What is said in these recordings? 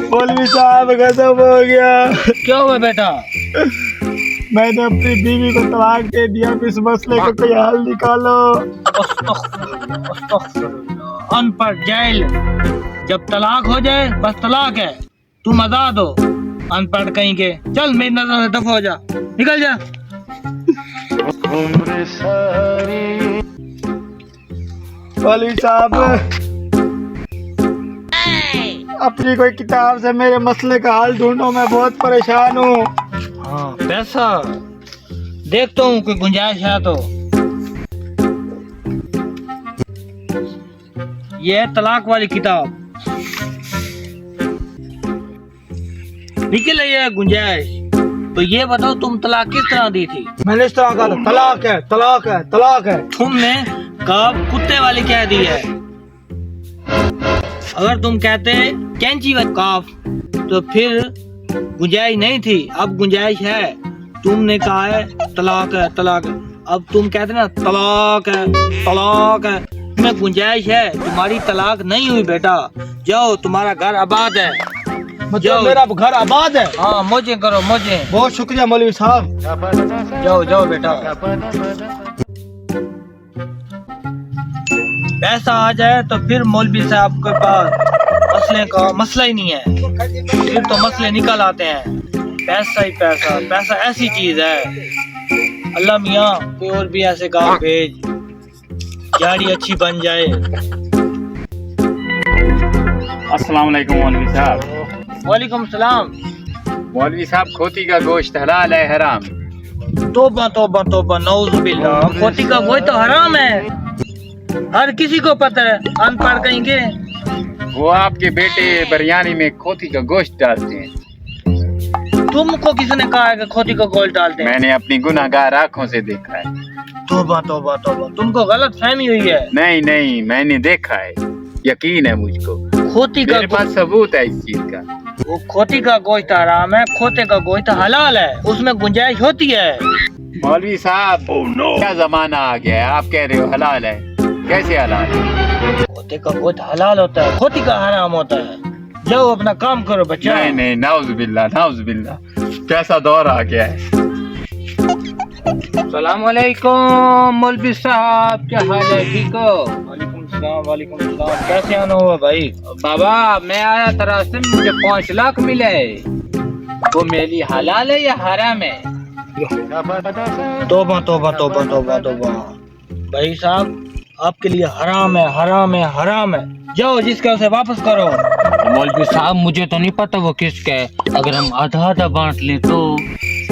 मौलवी साहब गजब हो गया। क्या हुआ बेटा? मैंने अपनी बीवी को तलाक दे दिया, अब इस मसले का कोई हल निकालो। अनपढ़ जाहिल, जब तलाक हो जाए बस तलाक है, तुम आजाद हो। अनपढ़ कहीं के, चल मेरी नजर से दफा हो जा, निकल जा। मौलवी साहब अपनी कोई किताब से मेरे मसले का हल ढूंढो, मैं बहुत परेशान हूँ। हाँ पैसा देखता हूँ कोई गुंजाइश है तो। ये है तलाक वाली किताब, निकल है गुंजाइश। तो ये बताओ तुम तलाक किस तरह दी थी? मैंने इस तरह कहा था, तलाक है तलाक है तलाक है। तुमने कब कुत्ते वाली कह दी है। अगर तुम कहते कैंची वाली काफ तो फिर गुंजाइश नहीं थी, अब गुंजाइश है। तुमने कहा है तलाक है तलाक है, अब तुम कहते ना तलाक है तलाक है, में गुंजाइश है। तुम्हारी तलाक नहीं हुई बेटा, जाओ तुम्हारा घर आबाद है। मतलब मेरा घर आबाद है। हाँ मौजें करो मौजें। बहुत शुक्रिया मौलवी साहब। जाओ जाओ बेटा। पैसा आ जाए तो फिर मौलवी साहब के पास मसले का मसला ही नहीं है, फिर तो मसले निकल आते हैं। पैसा ही पैसा, पैसा ऐसी चीज है। अल्लाह मियाँ कोई और भी ऐसे गाँव भेज, झाड़ी अच्छी बन जाए। अस्सलाम वालेकुम मौलवी साहब। वालेकुम सलाम। मौलवी साहब, खोती का गोश्त हलाल है हराम? तौबा तौबा तौबा, नौजुबिल्लाह। खोती का गोश्त तो हराम है, हर किसी को पता है। अनपढ़ कहेंगे। वो आपके बेटे बिरयानी में खोती का गोश्त डालते हैं। तुमको किसने कहा है कि खोती का गोश्त डालते हैं? मैंने अपनी गुनाहगार आंखों से देखा है। तौबा तौबा तौबा, तुमको गलत फहमी हुई है। नहीं नहीं, मैंने देखा है, यकीन है मुझको। खोती का मेरे पास सबूत है इस चीज का। वो खोती का गोश्त हराम है, खोते का गोश्त हलाल है, उसमें गुंजाइश होती है। मौलवी साहब क्या जमाना आ गया है, आप कह रहे हो हलाल है, कैसे हलाल है? खोते का गोश्त हलाल होता है, खोती का हराम होता है। जाओ अपना काम करो बच्चा। नहीं नहीं, नाउजुबिल्लाह नाउजुबिल्लाह, कैसा दौर आ गया है। सलाम वालेकुम मौलवी साहब, क्या हाल है, ठीक हो? वालेकुम सलाम वालेकुम सलाम। कैसे आना हुआ भाई? बाबा मैं आया था रास्ते में, मुझे 5 लाख मिले, वो मेरी हलाल है या हराम है? तौबा तौबा तौबा तौबा तौबा। भाई साहब आपके लिए हराम है हराम है हराम है, जाओ जिसका उसे वापस करो। मौलवी साहब मुझे तो नहीं पता वो किसका है, अगर हम आधा आधा बांट ले तो।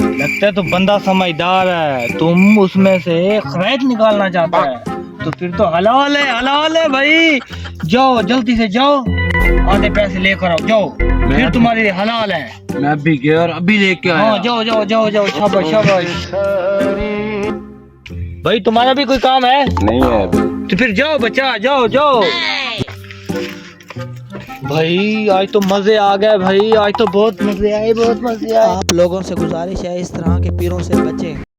लगता है तो बंदा समझदार है, तुम उसमें से खरीद निकालना चाहता है, तो फिर तो हलाल है भाई। जाओ जल्दी से जाओ, आधे पैसे लेकर आओ, जाओ फिर तुम्हारे लिए हलाल है। मैं अभी गया और अभी लेके आया। हाँ जाओ जाओ जाओ जाओ, शाबाश शाबाश। भाई तुम्हारा भी कोई काम है? नहीं है तो फिर जाओ बच्चा, जाओ जाओ। भाई आज तो मजे आ गए भाई, आज तो बहुत मजे आए बहुत मजे आए। आप लोगों से गुजारिश है इस तरह के पीरों से बचें।